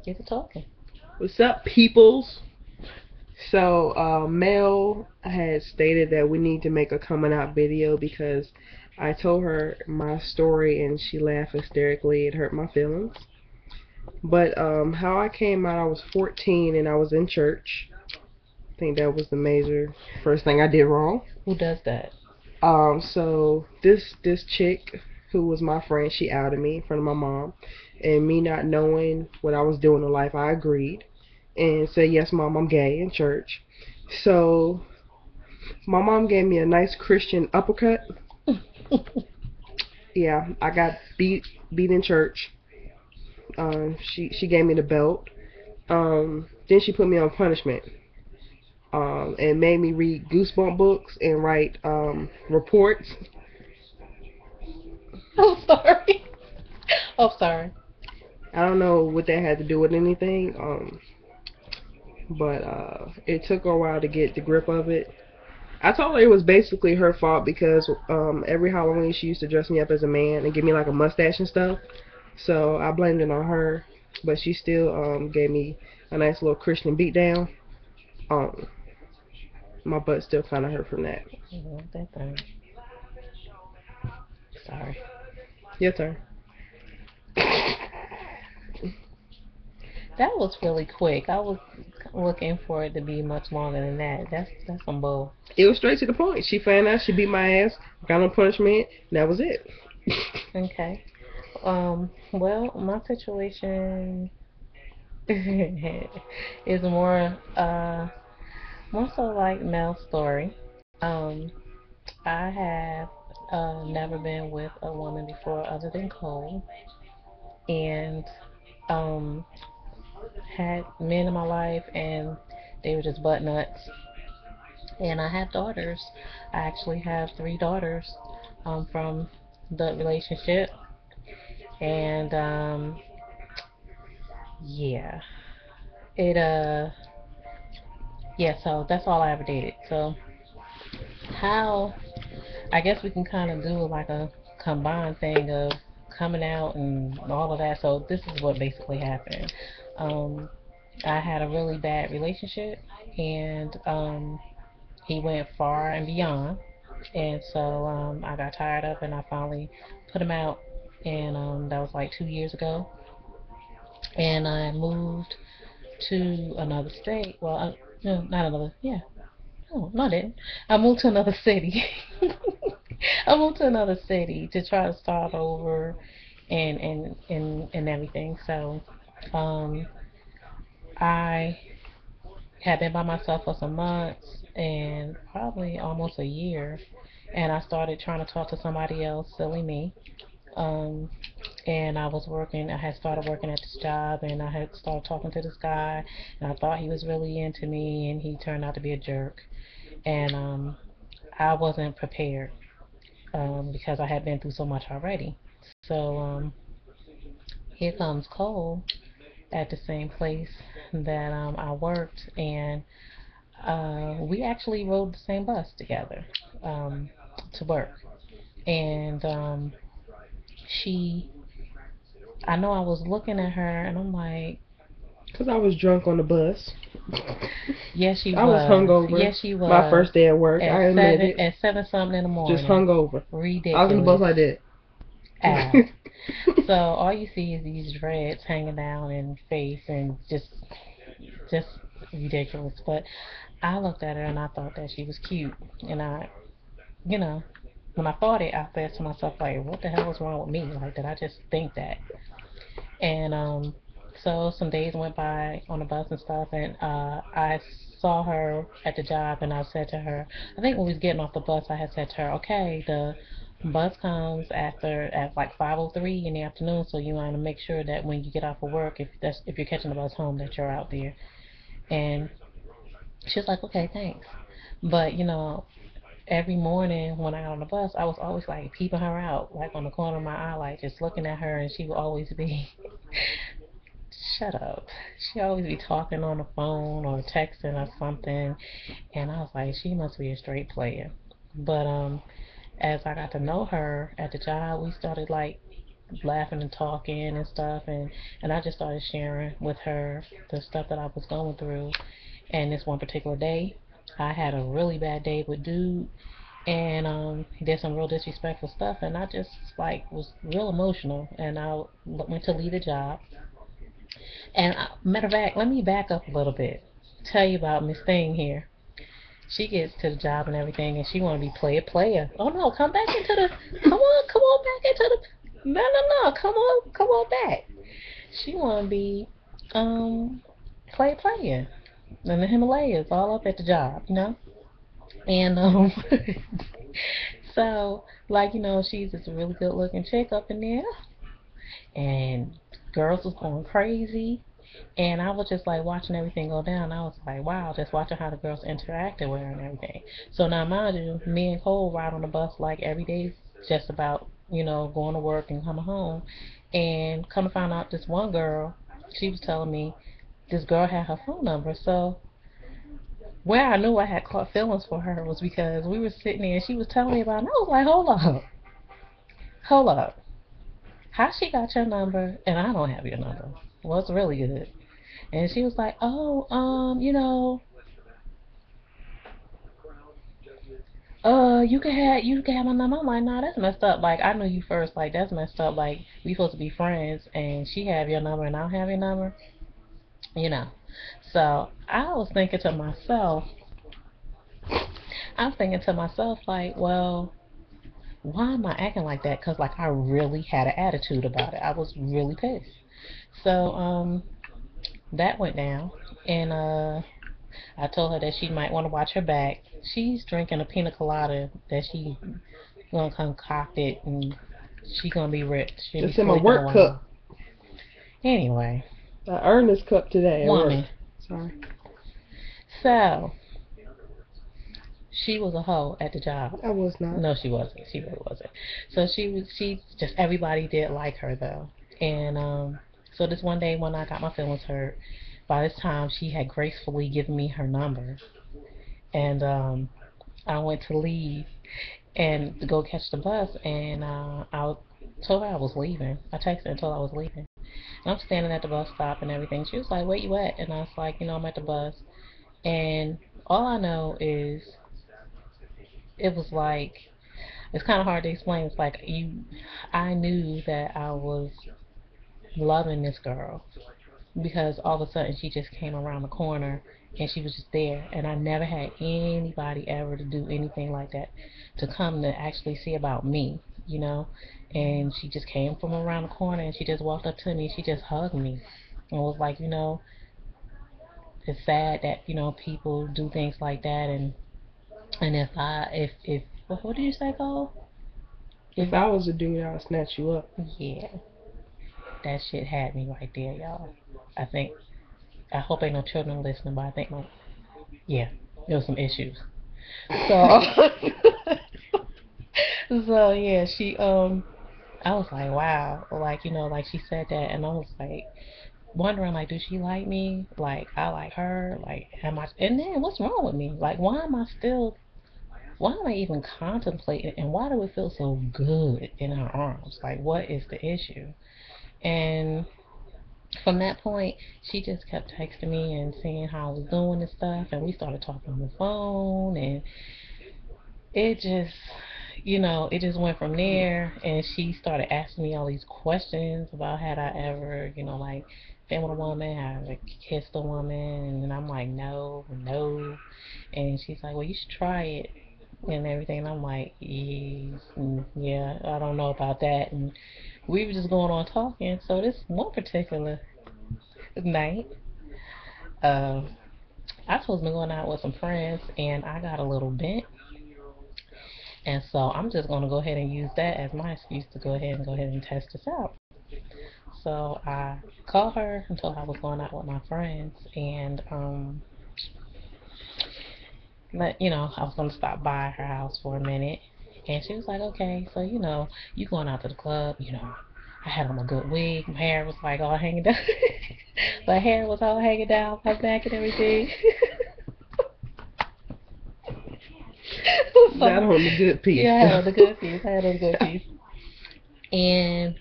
Get to talking. What's up, peoples? So, Mel had stated that we need to make a coming out video because I told her my story and she laughed hysterically. It hurt my feelings. But how I came out, I was 14 and I was in church. I think that was the major first thing I did wrong. Who does that? So this chick who was my friend, she outed me in front of my mom, and me not knowing what I was doing in life, I agreed and said, "Yes, mom, I'm gay," in church. So my mom gave me a nice Christian uppercut. Yeah, I got beat in church. She gave me the belt. Then she put me on punishment. And made me read Goosebump books and write reports. I'm sorry. I'm sorry. I don't know what that had to do with anything. But it took her a while to get the grip of it. I told her it was basically her fault because every Halloween she used to dress me up as a man and give me like a mustache and stuff. So I blamed it on her, but she still gave me a nice little Christian beatdown. Um, my butt still kind of hurt from that. That thing. Sorry. Your turn. That was really quick. I was looking for it to be much longer than that. That's some bull. It was straight to the point. She found out, she beat my ass, got no punishment, and that was it. Okay. Well, my situation is more so like Mel's story. Um, I have never been with a woman before other than Cole, and um, had men in my life, and they were just butt nuts. And I have daughters. I actually have three daughters from the relationship, and yeah, it yeah. So that's all I ever dated. So how I guess we can kind of do like a combined thing of coming out and all of that. So this is what basically happened. Um, I had a really bad relationship, and he went far and beyond. And so I got tired of it, and I finally put him out. And that was like 2 years ago. And I moved to another state. Well, no, not another. Yeah, no, not it. I moved to another city. I moved to another city to try to start over and everything. So, um, I had been by myself for some months and probably almost a year, and I started trying to talk to somebody else, silly me. Um, and I was working. I had started working at this job, and I had started talking to this guy, and I thought he was really into me, and he turned out to be a jerk, and I wasn't prepared because I had been through so much already. So here comes Cole at the same place that I worked, and we actually rode the same bus together um, to work. And she, I know I was looking at her, and I'm like, Because I was drunk on the bus. yes, she I was was. hungover. Yes, she My was. first day at work, I admit it. At 7 something in the Just morning. hungover. I was in the bus Ridiculous. like that. Al. So all you see is these dreads hanging down in face and just ridiculous. But I looked at her and I thought that she was cute, and you know, when I thought it, I said to myself like, what the hell was wrong with me? Like, did I just think that? And so some days went by on the bus and stuff, and I saw her at the job, and I said to her, I think when we was getting off the bus, I had said to her, okay, the bus comes after at like 5:03 in the afternoon, so you want to make sure that when you get off of work, if you're catching the bus home, that you're out there. And she's like, okay, thanks. But every morning when I got on the bus, I was always like peeping her out, like on the corner of my eye, like just looking at her, and she would always be shut up. She always be talking on the phone or texting or something, and I was like, she must be a straight player. But as I got to know her at the job, we started like laughing and talking and stuff, and I just started sharing with her the stuff that I was going through. And this one particular day, I had a really bad day with dude, and he did some real disrespectful stuff, and I just like was real emotional, and I went to leave the job. And matter of fact, let me back up a little bit. Tell you about Miss Thing here. She gets to the job and everything, and she want to be player. Oh no, come back into the. Come on back into the. No, come on back. She want to be, um, player in the Himalayas, all up at the job, you know. And so like she's this really good looking chick up in there, and girls was going crazy. And I was just like watching everything go down. I was like, wow, just watching how the girls interacted with her and everything. So now, mind you, me and Cole ride on the bus like every day, just about, going to work and coming home. And come to find out, this one girl, she was telling me this girl had her phone number. So where I knew I had caught feelings for her was because we were sitting there and she was telling me about it. And I was like, hold up. How she got your number and I don't have your number? What's really good? And she was like, oh, you can have my number. I'm like, nah, that's messed up. Like, I knew you first. Like, that's messed up. Like, we supposed to be friends, and she have your number, and I don't have your number. You know. So I was thinking to myself, like, well, why am I acting like that? Cause like I really had an attitude about it. I was really pissed. So that went down, and I told her that she might want to watch her back. She's drinking a pina colada that she gonna concoct it, and she gonna be rich. She'll be It's in my sleeping a work while. cup. Anyway, I earned this cup today at work. woman. Sorry. So she was a hoe at the job. I was not. No, she wasn't. She really wasn't. So she just everybody did like her though, and so this one day when I got my feelings hurt, by this time she had gracefully given me her number, and I went to leave and to go catch the bus, and I told her I was leaving. I texted her and told her I was leaving. And I'm standing at the bus stop and everything. She was like, "Where you at?" And I was like, "I'm at the bus." And all I know is it was like it's kind of hard to explain. It's like I knew that I was loving this girl because all of a sudden she just came around the corner and she was just there, and I never had anybody ever to do anything like that, to come to actually see about me. And she just came from around the corner and she just walked up to me, she just hugged me and was like, it's sad that people do things like that, and if what did you say, Cole? If I was a dude, I would snatch you up. Yeah, that shit had me right there, y'all. I hope ain't no children listening, but I think yeah, there was some issues. So, so yeah, I was like, wow, like like she said that, and I was like wondering, like, do she like me? Like, I like her. Like, am I? And then what's wrong with me? Like, why am I even contemplating? And why do it feel so good in her arms? Like, what is the issue? And from that point, she just kept texting me and seeing how I was doing and stuff, and we started talking on the phone, and it just, it just went from there, and she started asking me all these questions about had I ever, like, been with a woman, had I ever kissed a woman, and I'm like, no, no, and she's like, well, you should try it, and everything, and I'm like, yes, yeah, I don't know about that, and we were just going on talking, so this one particular night, uh, I supposed to be going out with some friends, and I got a little bent, and so I'm just going to go ahead and use that as my excuse to go ahead and test this out. So I called her and told her I was going out with my friends, and I was going to stop by her house for a minute, and she was like, okay, so you going out to the club, I had on a good wig, my hair was like all hanging down, my hair was all hanging down my back and everything. That on the good piece. Yeah, I had on the good piece. And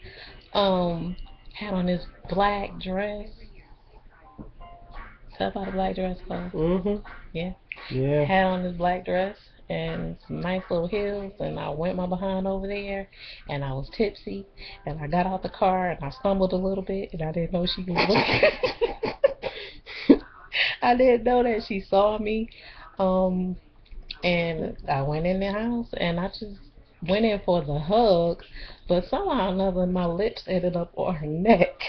Had on this black dress. Tell about the black dress, Cole. Mhm. Yeah. Yeah. Had on this black dress and some nice little heels, and I went my behind over there, and I was tipsy, and I got out the car, and I stumbled a little bit, and I didn't know she was looking. I didn't know that she saw me, and I went in the house, and I just went in for the hug, but somehow or another, my lips ended up on her neck.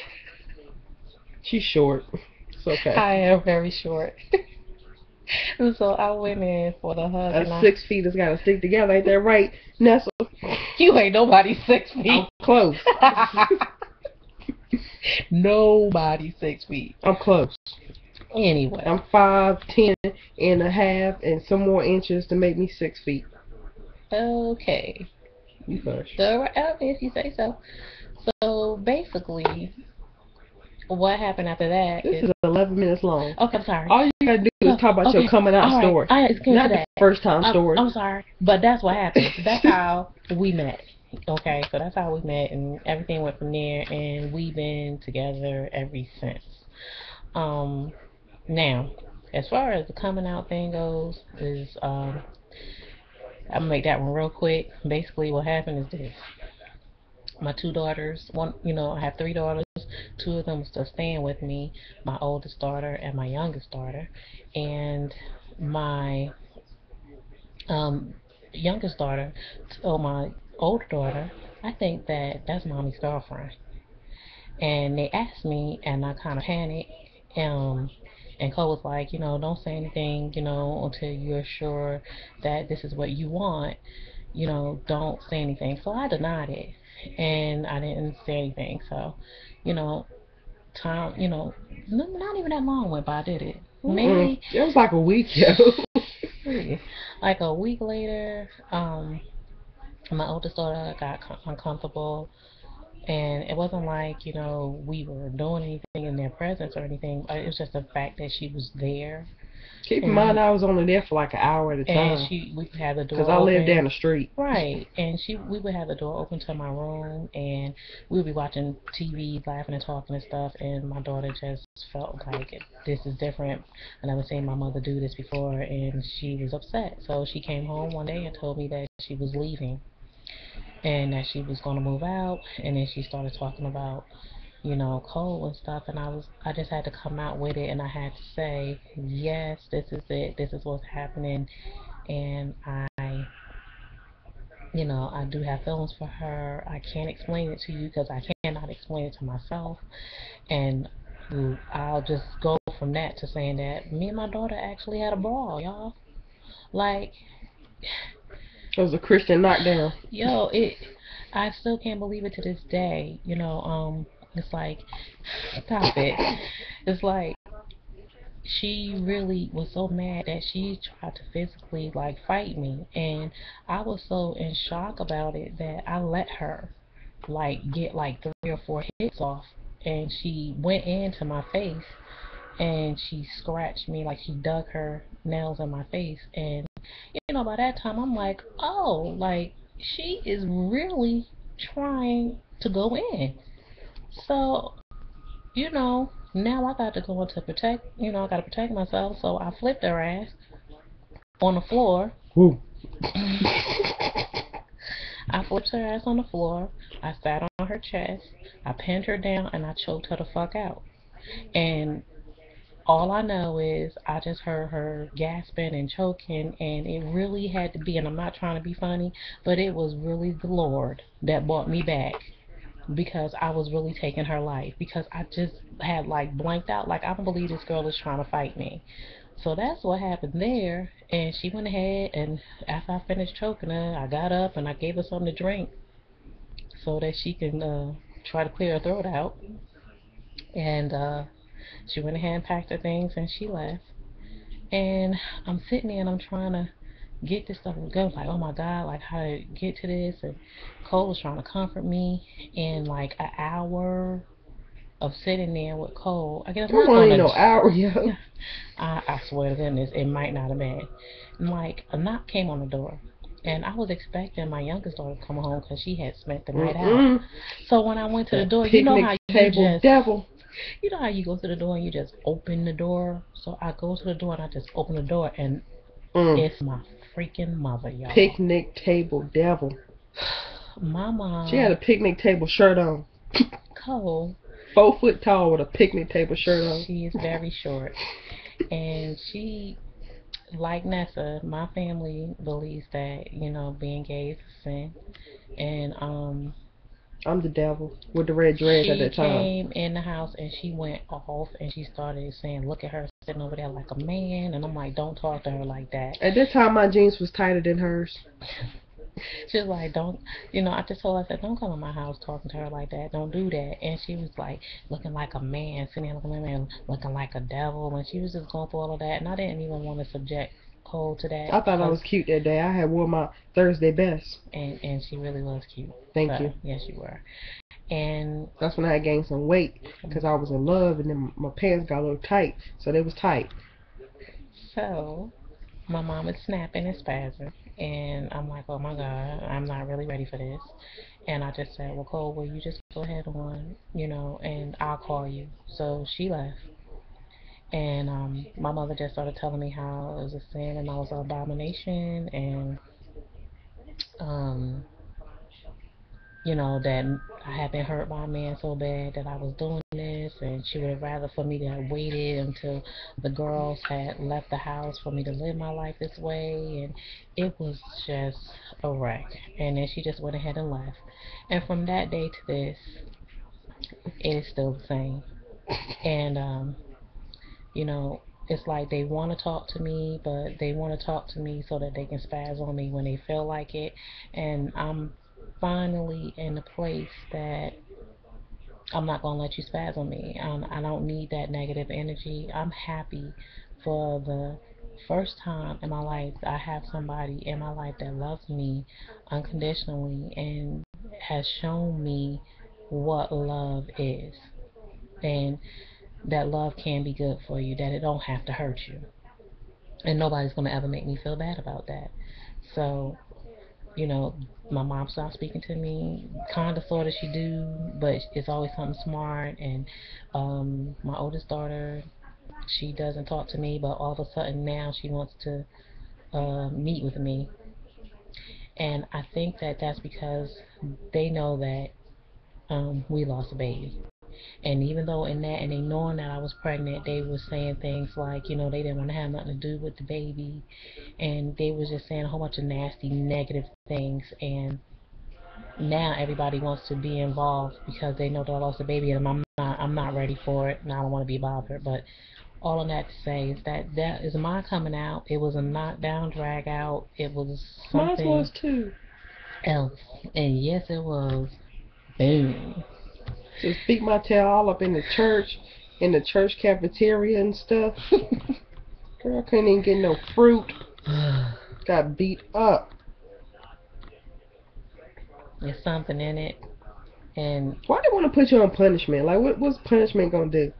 She's short. It's okay. I am very short. And so I went in for the hug, and 6 feet has got to stick together. Ain't that right, Nessa? You ain't nobody 6 feet. I'm close. Nobody 6 feet. I'm close. Anyway. I'm 5'10.5" and some more inches to make me 6 feet. Okay. You push. If you say so. So basically, what happened after that? This is 11 minutes long. Okay, I'm sorry. All you gotta do is talk about your coming out story. Not the first time story. I'm sorry, but that's what happened. That's how we met. Okay, so that's how we met, and everything went from there, and we've been together ever since. Now, as far as the coming out thing goes, I'm gonna make that one real quick. Basically, what happened is this: my two daughters, I have three daughters. Two of them are still staying with me. My oldest daughter and my youngest daughter, and my youngest daughter told my older daughter, "I think that's mommy's girlfriend." And they asked me, and I kind of panicked. And Cole was like, don't say anything, until you're sure that this is what you want. Don't say anything. So I denied it, and I didn't say anything. So, time, not even that long went by, did it? Maybe it was like a week, yo. Like a week later, my oldest daughter got uncomfortable. And it wasn't like, we were doing anything in their presence or anything. It was just the fact that she was there. Keep in mind, I was only there for like an hour at a time. And we would have the door open. Because I lived down the street. Right. And we would have the door open to my room, and we would be watching TV, laughing and talking and stuff. And my daughter just felt like this is different. I never seen my mother do this before, and she was upset. So she came home one day and told me that she was leaving, and that she was going to move out. And then she started talking about, Cole and stuff, and I just had to come out with it, and I had to say, yes, this is it, this is what's happening, and I do have feelings for her. I can't explain it to you because I cannot explain it to myself, and I'll just go from that to saying that me and my daughter actually had a brawl, y'all. Like, it was a Christian knockdown. Yo, I still can't believe it to this day. It's like, stop it. It's like, she really was so mad that she tried to physically, like, fight me. And I was so in shock about it that I let her, like, get, like, 3 or 4 hits off. And she went into my face, and she scratched me, like, she dug her nails in my face. And, by that time, I'm like, oh, like, she is really trying to go in. So, now I got to go into protect, I got to protect myself. So I flipped her ass on the floor. Ooh. I flipped her ass on the floor. I sat on her chest. I pinned her down, and I choked her the fuck out. And all I know is I just heard her gasping and choking, and it really had to be, and I'm not trying to be funny, but it was really the Lord that brought me back, because I was really taking her life, because I just had, like, blanked out, like, I don't believe this girl is trying to fight me. So that's what happened there. And she went ahead, and after I finished choking her, I got up and I gave her something to drink so that she can try to clear her throat out. And she went ahead and packed her things, and she left. And I'm sitting there, and I'm trying to get this stuff going, like, oh my God, like, how to get to this. And Cole was trying to comfort me. And like an hour of sitting there with Cole, I guess not only no hour, yo. I swear to goodness, it might not have been. And like, a knock came on the door, And I was expecting my youngest daughter to come home because she had spent the night out. Mm-mm. So when I went to the That door, you know picnic how you table just, devil. you know how you go to the door and you just open the door. So I go to the door and I just open the door and Mm. it's my freaking mother, y'all. Picnic table devil. My She had a mom, picnic table shirt on. Cole, 4 foot tall with a picnic table shirt on. she is very short. And she, like Nessa, my family believes that, being gay is a sin. And I'm the devil with the red dreads at she that time. came in the house and she went off and she started saying, "Look at her sitting over there like a man." And I'm like, "Don't talk to her like that." At that time, my jeans was tighter than hers. She was like, "Don't," I just told her, I said, "Don't come to my house talking to her like that. Don't do that." And she was like, looking like a man, sitting there looking like a man, looking like a devil. And she was just going through all of that. And I didn't even want to subject Cole to that I thought I because, was cute that day. I had wore my Thursday best. and she really was cute. Thank So, you. yes, you were. And That's when I had gained some weight because I was in love, and then my pants got a little tight, so they was tight. so my mom is snapping and spazzing, and I'm like, oh my god, I'm not really ready for this. And I just said, well, Cole, will you just go ahead on, and I'll call you. So she left, and my mother just started telling me how it was a sin and I was an abomination, and um, that I had been hurt by a man so bad that I was doing this, and she would have rather for me to have waited until the girls had left the house for me to live my life this way, and it was just a wreck. And then she just went ahead and left. And from that day to this, it is still the same. And it's like they want to talk to me, but they want to talk to me so that they can spaz on me when they feel like it. And I'm finally in a place that I'm not going to let you spaz on me. I don't need that negative energy. I'm happy for the first time in my life I have somebody in my life that loves me unconditionally and has shown me what love is. And that love can be good for you, that it don't have to hurt you. And nobody's going to ever make me feel bad about that. So, you know, my mom stopped speaking to me. Kind of, sort of, she do, but it's always something smart. And my oldest daughter, she doesn't talk to me, but all of a sudden now she wants to meet with me. And I think that that's because they know that we lost a baby. And even though in that, and they knowing that I was pregnant, they were saying things like, they didn't want to have nothing to do with the baby. And they was just saying a whole bunch of nasty, negative things. And now everybody wants to be involved because they know that I lost a baby, and I'm not ready for it, and I don't want to be bothered. But all of that to say is that is my coming out. It was a knockdown, drag out. It was Mine something was too. else, and yes, it was. Boom. Just beat my tail all up in the church cafeteria and stuff. Girl, couldn't even get no fruit. Got beat up. There's something in it, and Why they want to put you on punishment? Like, what's punishment gonna do?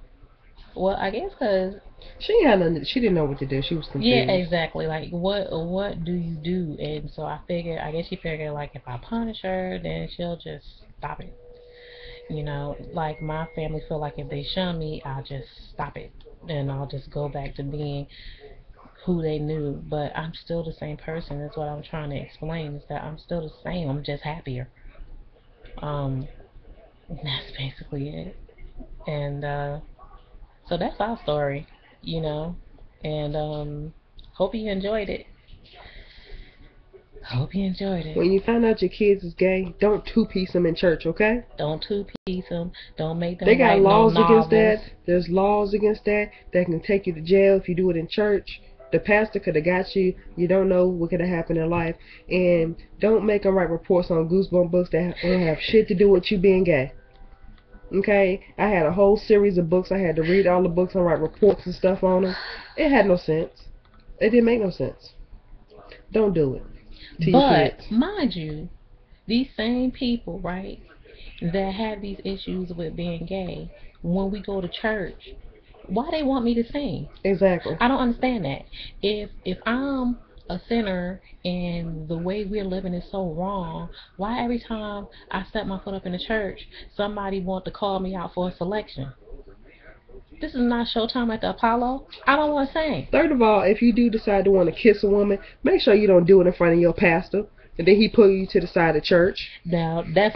well, I guess because She ain't had nothing. She didn't know what to do. She was yeah, confused. exactly. Like, what do you do? And so I guess she figured, like, if I punish her, then she'll just stop it. Like my family feel like if they shun me, I'll just stop it, and I'll just go back to being who they knew. But I'm still the same person. That's what I'm trying to explain. Is that I'm still the same. I'm just happier. Um, that's basically it. And so that's our story, you know. And hope you enjoyed it. Hope you enjoyed it. When you find out your kids is gay, don't two-piece them in church, okay? Don't two-piece them. Don't make They them got write no laws against novels. that. There's laws against that that can take you to jail if you do it in church. The pastor could have got you. You don't know what could have happened in life. And don't make them write reports on Goosebump books that don't have shit to do with you being gay. Okay? I had a whole series of books. I had to read all the books and write reports and stuff on them. It had no sense. It didn't make no sense. Don't do it to your But kids. mind you, these same people, right, that have these issues with being gay, when we go to church, why they want me to sing? Exactly. I don't understand that. If I'm a sinner and the way we're living is so wrong, why every time I step my foot up in the church, somebody want to call me out for a selection? This is not Showtime at the Apollo. I don't want to sing. Third of all, if you do decide to want to kiss a woman, make sure you don't do it in front of your pastor, and then he pull you to the side of church. Now that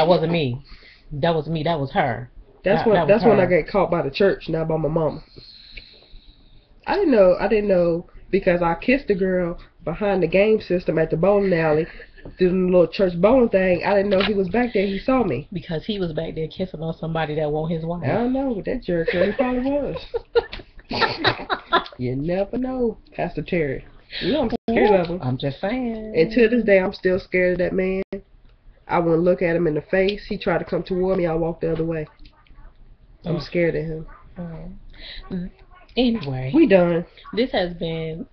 wasn't me. That was me. That was her. That's That was when I her. got caught by the church, not by my mama. I didn't know because I kissed the girl behind the game system at the bowling alley, doing the little church bowling thing. I didn't know he was back there. He saw me. Because he was back there kissing on somebody that want his wife. I don't know, but that jerk really probably was. You never know, Pastor Terry. You know I'm scared of him. I'm just saying. And to this day, I'm still scared of that man. I wouldn't look at him in the face. He tried to come toward me. I walked the other way. I'm scared of him. Anyway, We done. this has been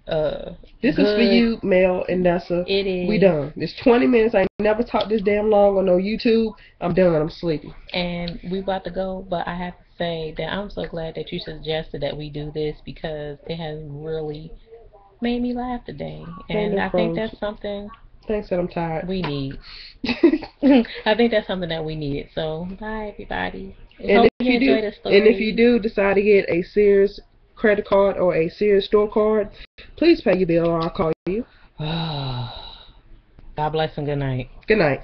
This good. is for you, Mel and Nessa. It is. We done. It's 20 minutes. I ain't never talked this damn long on no YouTube. I'm done. I'm sleepy. And we about to go, but I have to say that I'm so glad that you suggested that we do this because it has really made me laugh today. And no I think problem. that's something Thanks that I'm tired. we need. I think that's something that we need. So bye everybody. And Hope if you you do, enjoyed the story. and if you do decide to get a Sears credit card or a Sears store card, please pay your bill or I'll call you. God bless and good night. Good night.